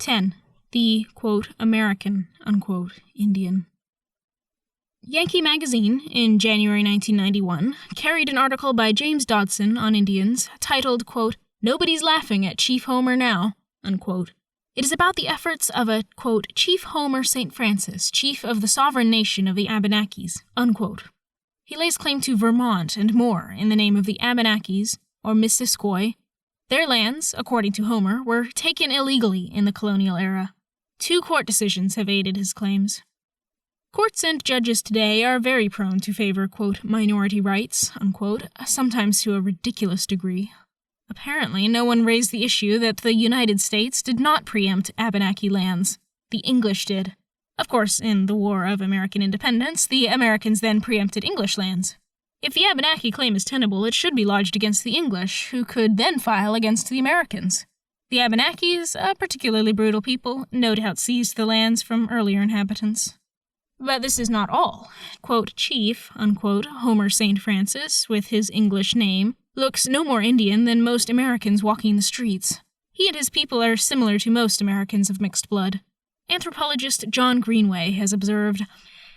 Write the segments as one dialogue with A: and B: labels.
A: 10. The, quote, American, unquote, Indian. Yankee Magazine, in January 1991, carried an article by James Dodson on Indians titled, quote, Nobody's Laughing at Chief Homer Now, unquote. It is about the efforts of a, quote, Chief Homer St. Francis, chief of the sovereign nation of the Abenakis, unquote. He lays claim to Vermont and more in the name of the Abenakis, or Missisquoi. Their lands, according to Homer, were taken illegally in the colonial era. 2 court decisions have aided his claims. Courts and judges today are very prone to favor, quote, minority rights, unquote, sometimes to a ridiculous degree. Apparently, no one raised the issue that the United States did not preempt Abenaki lands. The English did. Of course, in the War of American Independence, the Americans then preempted English lands. If the Abenaki claim is tenable, it should be lodged against the English, who could then file against the Americans. The Abenakis, a particularly brutal people, no doubt seized the lands from earlier inhabitants. But this is not all. Quote, Chief, unquote, Homer St. Francis, with his English name, looks no more Indian than most Americans walking the streets. He and his people are similar to most Americans of mixed blood. Anthropologist John Greenway has observed,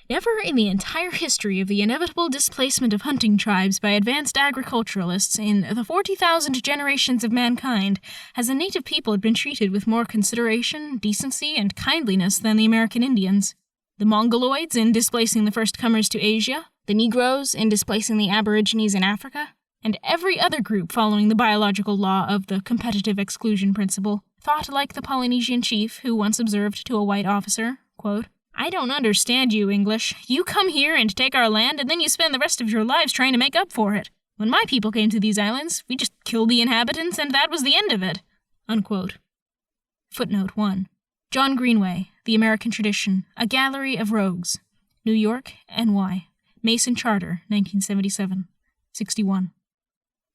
A: Never in the entire history of the inevitable displacement of hunting tribes by advanced agriculturalists in the 40,000 generations of mankind has a native people been treated with more consideration, decency, and kindliness than the American Indians. The Mongoloids in displacing the first comers to Asia, the Negroes in displacing the Aborigines in Africa, and every other group following the biological law of the competitive exclusion principle, thought like the Polynesian chief who once observed to a white officer, quote, I don't understand you, English. You come here and take our land, and then you spend the rest of your lives trying to make up for it. When my people came to these islands, we just killed the inhabitants, and that was the end of it. Unquote. Footnote 1. John Greenway, The American Tradition, A Gallery of Rogues. New York, N.Y. Mason Charter, 1977. 61.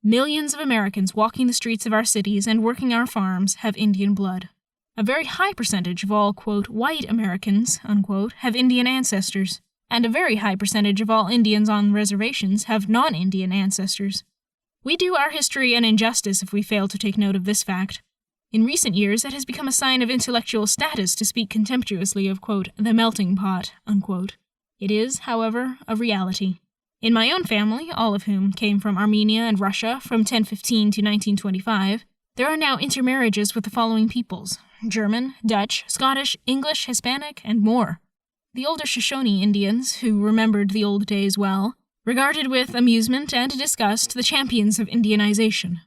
A: Millions of Americans walking the streets of our cities and working our farms have Indian blood. A very high percentage of all, quote, white Americans, unquote, have Indian ancestors, and a very high percentage of all Indians on reservations have non-Indian ancestors. We do our history an injustice if we fail to take note of this fact. In recent years, it has become a sign of intellectual status to speak contemptuously of, quote, the melting pot, unquote. It is, however, a reality. In my own family, all of whom came from Armenia and Russia from 1015 to 1925, there are now intermarriages with the following peoples: German, Dutch, Scottish, English, Hispanic, and more. The older Shoshone Indians, who remembered the old days well, regarded with amusement and disgust the champions of Indianization.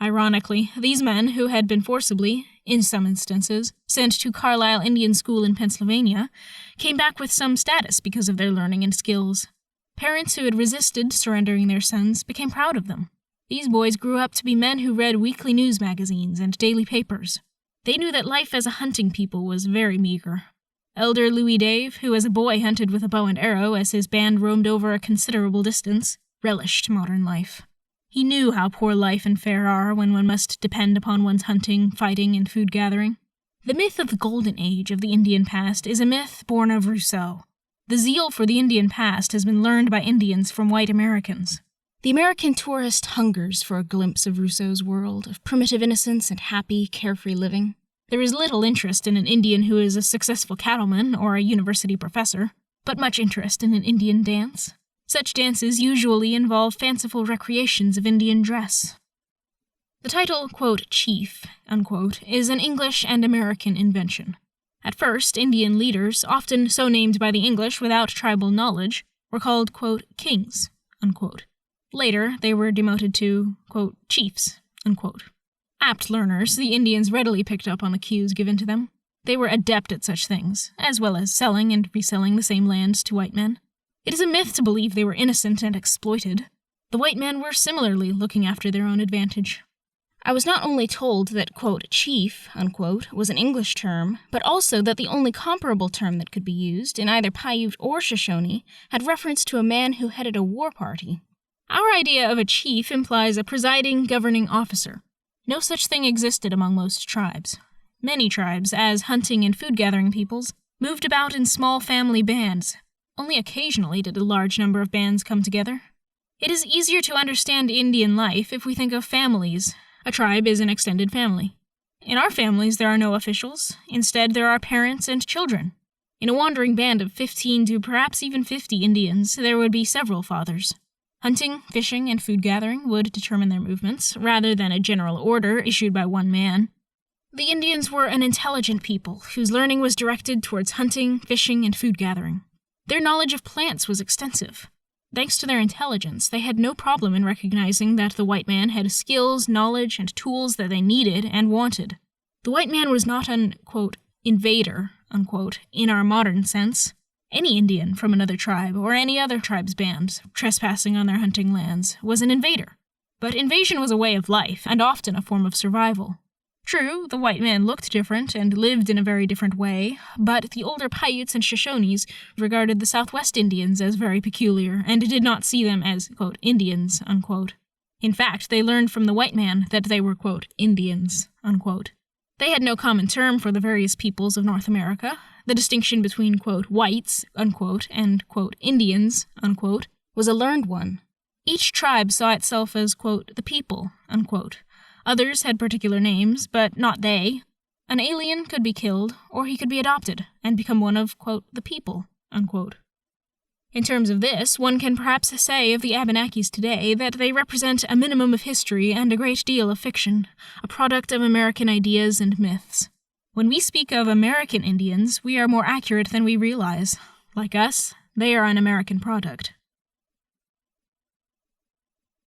A: Ironically, these men, who had been forcibly, in some instances, sent to Carlisle Indian School in Pennsylvania, came back with some status because of their learning and skills. Parents who had resisted surrendering their sons became proud of them. These boys grew up to be men who read weekly news magazines and daily papers. They knew that life as a hunting people was very meager. Elder Louis Dave, who as a boy hunted with a bow and arrow as his band roamed over a considerable distance, relished modern life. He knew how poor life and fare are when one must depend upon one's hunting, fighting, and food gathering. The myth of the golden age of the Indian past is a myth born of Rousseau. The zeal for the Indian past has been learned by Indians from white Americans. The American tourist hungers for a glimpse of Rousseau's world of primitive innocence and happy, carefree living. There is little interest in an Indian who is a successful cattleman or a university professor, but much interest in an Indian dance. Such dances usually involve fanciful recreations of Indian dress. The title, quote, chief, unquote, is an English and American invention. At first, Indian leaders, often so named by the English without tribal knowledge, were called, quote, kings, unquote. Later, they were demoted to, quote, chiefs, unquote. Apt learners, the Indians readily picked up on the cues given to them. They were adept at such things, as well as selling and reselling the same lands to white men. It is a myth to believe they were innocent and exploited. The white men were similarly looking after their own advantage. I was not only told that, quote, chief, unquote, was an English term, but also that the only comparable term that could be used in either Paiute or Shoshone had reference to a man who headed a war party. Our idea of a chief implies a presiding, governing officer. No such thing existed among most tribes. Many tribes, as hunting and food-gathering peoples, moved about in small family bands. Only occasionally did a large number of bands come together. It is easier to understand Indian life if we think of families. A tribe is an extended family. In our families, there are no officials. Instead, there are parents and children. In a wandering band of 15 to perhaps even 50 Indians, there would be several fathers. Hunting, fishing, and food gathering would determine their movements, rather than a general order issued by one man. The Indians were an intelligent people, whose learning was directed towards hunting, fishing, and food gathering. Their knowledge of plants was extensive. Thanks to their intelligence, they had no problem in recognizing that the white man had skills, knowledge, and tools that they needed and wanted. The white man was not an, quote, invader, unquote, in our modern sense. Any Indian from another tribe or any other tribe's band trespassing on their hunting lands was an invader. But invasion was a way of life, and often a form of survival. True, the white man looked different and lived in a very different way, but the older Paiutes and Shoshones regarded the Southwest Indians as very peculiar and did not see them as, quote, Indians, unquote. In fact, they learned from the white man that they were, quote, Indians, unquote. They had no common term for the various peoples of North America. The distinction between, quote, whites, unquote, and, quote, Indians, unquote, was a learned one. Each tribe saw itself as, quote, the people, unquote. Others had particular names, but not they. An alien could be killed, or he could be adopted, and become one of, quote, the people, unquote. In terms of this, one can perhaps say of the Abenakis today that they represent a minimum of history and a great deal of fiction, a product of American ideas and myths. When we speak of American Indians, we are more accurate than we realize. Like us, they are an American product.